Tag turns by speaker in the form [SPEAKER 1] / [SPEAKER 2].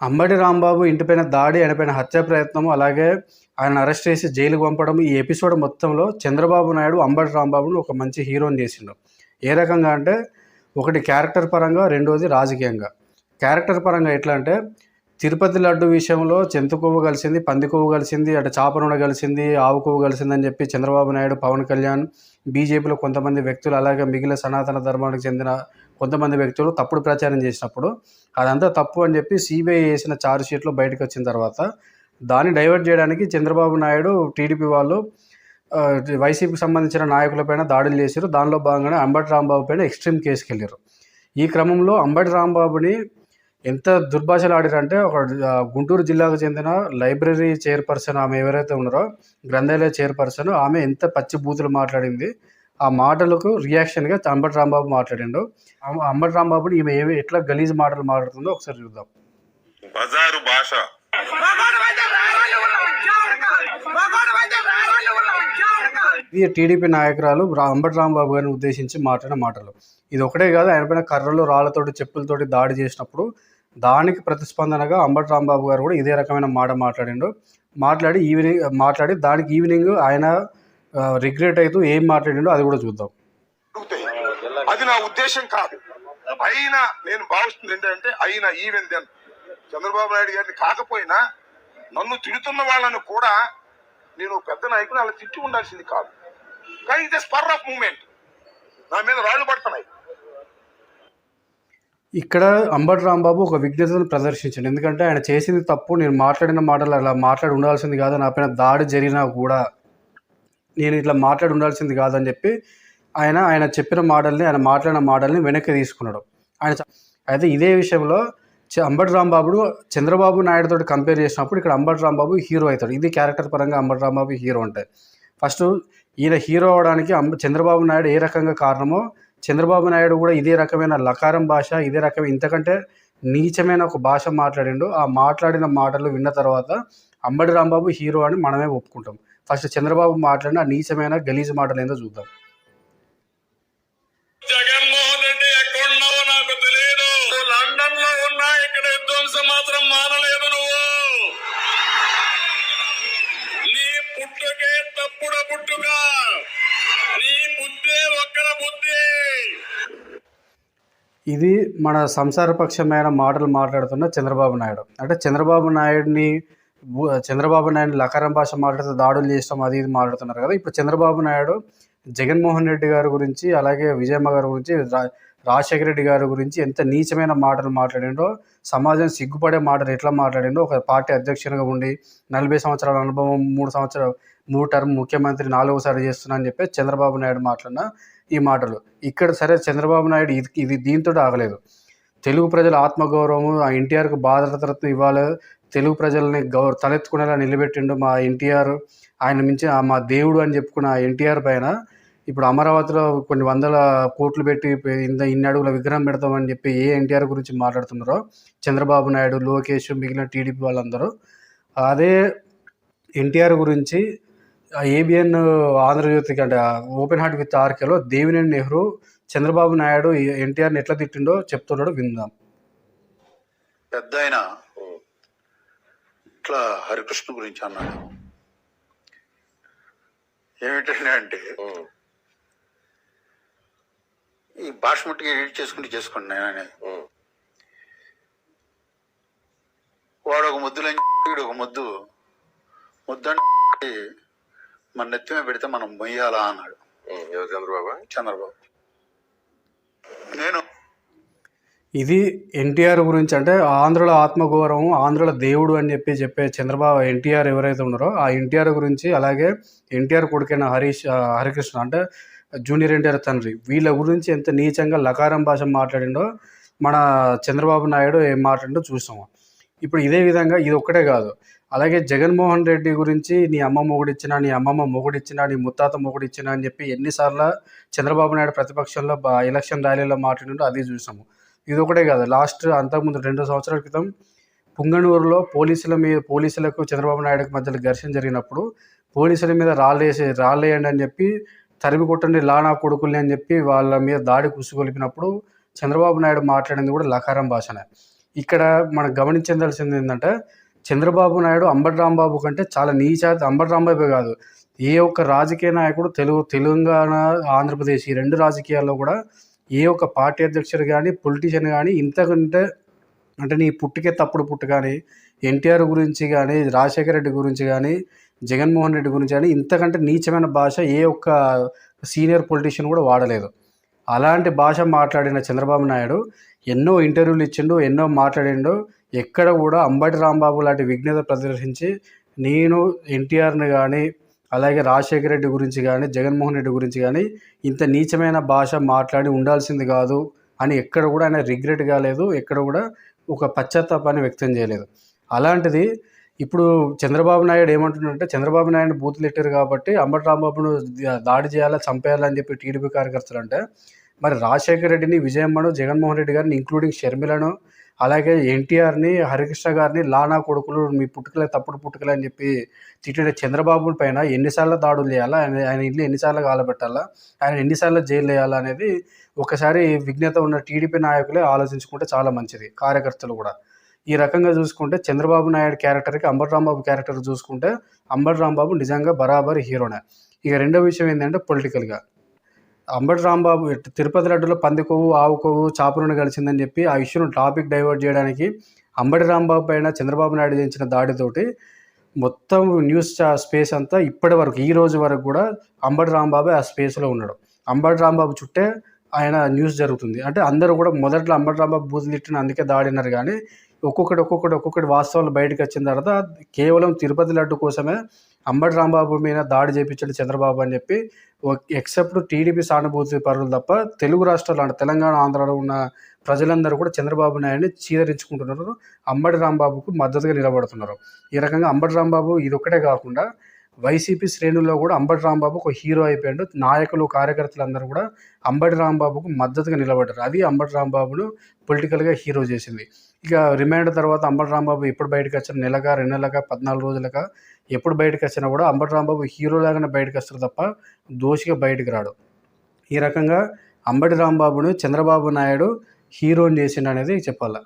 [SPEAKER 1] అంబటి రాంబాబు ఇంటిపైన దాడి, ఆయనపైన హత్యా ప్రయత్నం, అలాగే ఆయనను అరెస్ట్ చేసి జైలుకి పంపడం, ఈ ఎపిసోడ్ మొత్తంలో చంద్రబాబు నాయుడు అంబటి రాంబాబును ఒక మంచి హీరోని చేసిండు. ఏ రకంగా అంటే, ఒకటి క్యారెక్టర్ పరంగా, రెండోది రాజకీయంగా. క్యారెక్టర్ పరంగా ఎట్లా అంటే, తిరుపతి లడ్డు విషయంలో జంతు కొవ్వు కలిసింది, పంది కొవ్వు కలిసింది, అటు చేప నూనె కలిసింది, ఆవు కొవ్వు కలిసిందని చెప్పి చంద్రబాబు నాయుడు, పవన్ కళ్యాణ్, బీజేపీలో కొంతమంది వ్యక్తులు, అలాగే మిగిలిన సనాతన ధర్మానికి చెందిన కొంతమంది వ్యక్తులు తప్పుడు ప్రచారం చేసినప్పుడు అదంతా తప్పు అని చెప్పి సిబిఐ వేసిన ఛార్జ్ షీట్లో బయటకు వచ్చిన తర్వాత దాన్ని డైవర్ట్ చేయడానికి చంద్రబాబు నాయుడు, టీడీపీ వాళ్ళు వైసీపీకి సంబంధించిన నాయకులపైన దాడులు చేశారు. దానిలో భాగంగానే అంబటి రాంబాబు పైన ఎక్స్ట్రీమ్ కేసుకి వెళ్ళారు. ఈ క్రమంలో అంబటి రాంబాబుని ఎంత దుర్భాషలు ఆడారంటే, ఒక గుంటూరు జిల్లాకు చెందిన లైబ్రరీ చైర్పర్సన్ ఆమె ఎవరైతే ఉన్నారో, గ్రంథాలయ చైర్పర్సన్, ఆమె ఎంత పచ్చి బూతులు మాట్లాడింది. ఆ మాటలకు రియాక్షన్గా అంబటి రాంబాబు మాట్లాడిండు. అంబటి రాంబాబుని ఈమె ఎట్లా గలీజ్ మాటలు మాట్లాడుతుందో ఒకసారి చూద్దాం.
[SPEAKER 2] బజారు భాష,
[SPEAKER 1] ఇది టీడీపీ నాయకురాలు అంబటి రాంబాబు గారిని ఉద్దేశించి మాట్లాడిన మాటలు. ఇది ఒకటే కాదు, ఆయన పైన కర్రలు, రాళ్లతోటి, చెప్పులతోటి దాడి చేసినప్పుడు దానికి ప్రతిస్పందనగా అంబటి రాంబాబు గారు కూడా ఇదే రకమైన మాట మాట్లాడి దానికి ఈవినింగ్ ఆయన రిగ్రెట్ అవుతూ ఏం మాట్లాడిండో అది కూడా చూద్దాం.
[SPEAKER 2] అది నా ఉద్దేశం కాదు. అయినా నేను భావిస్తుంది ఏంటంటే, అయినా ఈవెన్ దెన్ చంద్రబాబు నాయుడు గారిని కాకపోయినా నన్ను తిడుతున్న వాళ్ళను కూడా నేను పెద్ద నాయకుని అలా తిట్టి ఉండాల్సింది కాదు. కానీ ఇది స్పర్ ఆఫ్ మూమెంట్, నా మీద రాళ్ళు పడుతున్నాయి.
[SPEAKER 1] ఇక్కడ అంబటి రాంబాబు ఒక విజ్ఞతను ప్రదర్శించాడు. ఎందుకంటే ఆయన చేసింది తప్పు, నేను మాట్లాడిన మాటలు అలా మాట్లాడి ఉండాల్సింది కాదు, నా పైన దాడి జరిగినా కూడా నేను ఇట్లా మాట్లాడి ఉండాల్సింది కాదని చెప్పి ఆయన చెప్పిన మాటల్ని, ఆయన మాట్లాడిన మాటల్ని వెనక్కి తీసుకున్నాడు. అయితే ఇదే విషయంలో అంబటి రాంబాబు చంద్రబాబు నాయుడుతో కంపేర్ చేసినప్పుడు ఇక్కడ అంబటి రాంబాబు హీరో అవుతాడు. ఇది క్యారెక్టర్ పరంగా అంబటి రాంబాబు హీరో అంటే, ఫస్ట్ ఈయన హీరో అవడానికి చంద్రబాబు నాయుడు ఏ రకంగా కారణమో, చంద్రబాబు నాయుడు కూడా ఇదే రకమైన లకారం భాష, ఇదే రకమైన ఇంతకంటే నీచమైన ఒక భాష మాట్లాడిండు. ఆ మాట్లాడిన మాటలు విన్న తర్వాత అంబటి రాంబాబు హీరో అని మనమే ఒప్పుకుంటాం. ఫస్ట్ చంద్రబాబు మాట్లాడిన ఆ నీచమైన గలీజ్ మాటలు ఏందో చూద్దాం.
[SPEAKER 2] జగన్మోహన్ రెడ్డి ఎక్కడున్నావో నాకు తెలియదు. లండన్ లో ఉన్నా, ఇక్కడ విధ్వంసం మాత్రం మానలేదు. నువ్వు నీ పుట్టుకే తప్పుడు పుట్టుగా, నీ బుద్ధే ఒక్కడ బుద్ధి.
[SPEAKER 1] ఇది మన సంసారపక్షమైన మాటలు మాట్లాడుతున్న చంద్రబాబు నాయుడు. అంటే చంద్రబాబు నాయుడిని లకారం భాష మాట్లాడుతూ దాడులు చేస్తాం, అది ఇది మాట్లాడుతున్నారు కదా. ఇప్పుడు చంద్రబాబు నాయుడు జగన్మోహన్ రెడ్డి గారి గురించి, అలాగే విజయమ్మ గారి గురించి, రాజశేఖర రెడ్డి గారి గురించి ఎంత నీచమైన మాటలు మాట్లాడిండో, సమాజం సిగ్గుపడే మాటలు ఎట్లా మాట్లాడిండో, ఒక పార్టీ అధ్యక్షునిగా ఉండి 40 సంవత్సరాల అనుభవం, 3 టర్మ్ ముఖ్యమంత్రి, 4వసారి చేస్తున్నా అని చెప్పి చంద్రబాబు నాయుడు మాట్లాడిన ఈ మాటలు. ఇక్కడ సరే చంద్రబాబు నాయుడు ఇది దీంతో ఆగలేదు. తెలుగు ప్రజల ఆత్మగౌరవం, ఆ ఎన్టీఆర్కు భారతరత్న ఇవ్వాలి, తెలుగు ప్రజల్ని తలెత్తుకునేలా నిలబెట్టిండు మా ఎన్టీఆర్, ఆయన మించి మా దేవుడు అని చెప్పుకున్న ఎన్టీఆర్ పైన ఇప్పుడు అమరావతిలో కొన్ని 100 కోట్లు పెట్టి ఇన్ని అడుగుల విగ్రహం పెడతామని చెప్పి ఏ ఎన్టీఆర్ గురించి మాట్లాడుతున్నారో చంద్రబాబు నాయుడు, లోకేష్, మిగిలిన టీడీపీ వాళ్ళందరూ అదే ఎన్టీఆర్ గురించి ఏబిఎన్ ఆంధ్రజ్యోతికి అంటే ఓపెన్ హార్ట్ విత్ ఆర్కేలో దేవినేని నెహ్రూ చంద్రబాబు నాయుడు ఎన్టీఆర్ని ఎట్లా తిట్టిండో చెప్తున్నాడు, విందాం.
[SPEAKER 3] పెద్ద ఆయన ఇట్లా హరికృష్ణ గురించి అన్నాడు. ఏమిటంటే అంటే, ఈ భాష మట్టుగా ఎడిట్ చేసుకోండి నేననే, వాడు ఒక ముద్దులని వీడు ఒక ముద్దు మన నెత్తిమే పెడితే మనం మొయ్యాలా అన్నాడు. చంద్రబాబు నేను
[SPEAKER 1] ఇది ఎన్టీఆర్ గురించి, అంటే ఆంధ్రుల ఆత్మగౌరవం, ఆంధ్రుల దేవుడు అని చెప్పే చంద్రబాబు ఎన్టీఆర్ ఎవరైతే ఉన్నారో ఆ ఎన్టీఆర్ గురించి, అలాగే ఎన్టీఆర్ కొడుకైన హరికృష్ణ అంటే జూనియర్ ఎన్టీఆర్ తండ్రి, వీళ్ళ గురించి ఎంత నీచంగా లకారం భాష మాట్లాడిండో మన చంద్రబాబు నాయుడు ఏం మాట్లాడిండో చూసాము. ఇప్పుడు ఇదే విధంగా ఇది ఒక్కటే కాదు, అలాగే జగన్మోహన్ రెడ్డి గురించి నీ అమ్మ మొగుడిచ్చినా, నీ అమ్మమ్మ మొగుడిచ్చినా, నీ ముత్తాత మొగుడిచ్చినా అని చెప్పి ఎన్నిసార్లు చంద్రబాబు నాయుడు ప్రతిపక్షంలో ఎలక్షన్ ర్యాలీలో మాట్లాడిండో అది చూసాము. ఇది ఒకటే కాదు, అంతకుముందు 2 సంవత్సరాల క్రితం పుంగనూరులో పోలీసులకు చంద్రబాబు నాయుడుకి మధ్యలో ఘర్షణ జరిగినప్పుడు పోలీసుల మీద రాళ్ళేయండి అని చెప్పి, తరిమి కొట్టండి లానా కొడుకుల్ని అని చెప్పి వాళ్ళ మీద దాడి కుసుగొలిపినప్పుడు చంద్రబాబు నాయుడు మాట్లాడింది కూడా లకారం భాషనే. ఇక్కడ మనం గమనించాల్సింది ఏంటంటే చంద్రబాబు నాయుడు అంబటి రాంబాబు కంటే చాలా అంబటి రాంబాబే కాదు, ఏ ఒక్క రాజకీయ నాయకుడు తెలంగాణ ఆంధ్రప్రదేశ్ ఈ రెండు రాజకీయాల్లో కూడా ఏ ఒక్క పార్టీ అధ్యక్షుడు కానీ పొలిటీషియన్ కానీ ఇంతకంటే అంటే నీ పుట్టుకే తప్పుడు పుట్టు కానీ ఎన్టీఆర్ గురించి కానీ రాజశేఖర రెడ్డి గురించి కానీ జగన్మోహన్ రెడ్డి గురించి కానీ ఇంతకంటే నీచమైన భాష ఏ ఒక్క సీనియర్ పొలిటీషియన్ కూడా వాడలేదు. అలాంటి భాష మాట్లాడిన చంద్రబాబు నాయుడు ఎన్నో ఇంటర్వ్యూలు ఇచ్చిండు, ఎన్నో మాట్లాడిండు. ఎక్కడ కూడా అంబటి రాంబాబు లాంటి విఘ్నత ప్రదర్శించి నేను ఎన్టీఆర్ని కానీ అలాగే రాజశేఖర రెడ్డి గురించి కానీ జగన్మోహన్ రెడ్డి గురించి కానీ ఇంత నీచమైన భాష మాట్లాడి ఉండాల్సింది కాదు అని ఎక్కడ కూడా ఆయన రిగ్రెట్ కాలేదు, ఎక్కడ కూడా ఒక పశ్చాత్తాపాన్ని వ్యక్తం చేయలేదు. అలాంటిది ఇప్పుడు చంద్రబాబు నాయుడు ఏమంటున్నాడంటే చంద్రబాబు నాయుడు బూతులు ఎట్టారు కాబట్టి అంబటి రాంబాబును దాడి చేయాలా చంపేయాలని చెప్పి టీడీపీ కార్యకర్తలు అంటే, మరి రాజశేఖర రెడ్డిని విజయమ్మను జగన్మోహన్ రెడ్డి గారిని ఇంక్లూడింగ్ షర్మిలను అలాగే ఎన్టీఆర్ని హరికృష్ణ గారిని లానా కొడుకులు మీ పుట్టుకలే తప్పుడు పుట్టుకలే అని చెప్పి తిట్టిన చంద్రబాబు పైన ఎన్నిసార్లు దాడులు చేయాలా, ఆయన ఇల్లు ఎన్నిసార్లు కాలబెట్టాలా, ఆయన ఎన్నిసార్లు జైలు వేయాలా అనేది ఒకసారి విఘ్నత ఉన్న టీడీపీ నాయకులే ఆలోచించుకుంటే చాలా మంచిది. కార్యకర్తలు కూడా ఈ రకంగా చూసుకుంటే చంద్రబాబు నాయుడు క్యారెక్టర్కి అంబటి రాంబాబు క్యారెక్టర్ చూసుకుంటే అంబటి రాంబాబు నిజంగా బరాబర్ హీరోనే. ఇక రెండో విషయం ఏంటంటే పొలిటికల్గా అంబటి రాంబాబు తిరుపతి లడ్డులో పంది కొవ్వు ఆవు కొవ్వు చాపులను కలిసిందని చెప్పి ఆ ఇష్యూను టాపిక్ డైవర్ట్ చేయడానికి అంబటి రాంబాబు పైన చంద్రబాబు నాయుడు చేయించిన దాడితోటి మొత్తం న్యూస్ స్పేస్ అంతా ఇప్పటి వరకు ఈ రోజు వరకు కూడా అంబటి రాంబాబు ఆ స్పేస్లో ఉన్నాడు. అంబటి రాంబాబు చుట్టే ఆయన న్యూస్ జరుగుతుంది. అంటే అందరూ కూడా మొదట్లో అంబటి రాంబాబు బూతులు తిట్టిన అందుకే దాడినారు, కానీ ఒక్కొక్కటి వాస్తవాలు బయటకు వచ్చిన తర్వాత కేవలం తిరుపతి లడ్డు కోసమే అంబటి రాంబాబు మీద దాడి చేయించాడు చంద్రబాబు అని చెప్పి ఎక్సెప్ట్ టీడీపీ సానుభూతి పరులు తప్ప తెలుగు రాష్ట్రాలు అంటే తెలంగాణ ఆంధ్రాలో ఉన్న ప్రజలందరూ కూడా చంద్రబాబు నాయుడిని చీదరించుకుంటున్నారు, అంబటి రాంబాబుకు మద్దతుగా నిలబడుతున్నారు. ఈ రకంగా అంబటి రాంబాబు ఇది ఒక్కటే కాకుండా వైసీపీ శ్రేణుల్లో కూడా అంబటి రాంబాబు ఒక హీరో అయిపోయాడు. నాయకులు కార్యకర్తలు అందరూ కూడా అంబటి రాంబాబుకు మద్దతుగా నిలబడ్డారు. అది అంబటి రాంబాబును పొలిటికల్గా హీరో చేసింది. ఇక రిమాండ్ తర్వాత అంబటి రాంబాబు ఎప్పుడు బయటకు వచ్చిన నెలక 2 నెలలక 14 రోజులక ఎప్పుడు బయటకు వచ్చినా కూడా అంబటి రాంబాబు హీరోలాగానే బయటకు వస్తారు తప్ప దోషిగా బయటకు రాడు. ఈ రకంగా అంబటి రాంబాబును చంద్రబాబు నాయుడు హీరోని చేసిండు అనేది చెప్పాలి.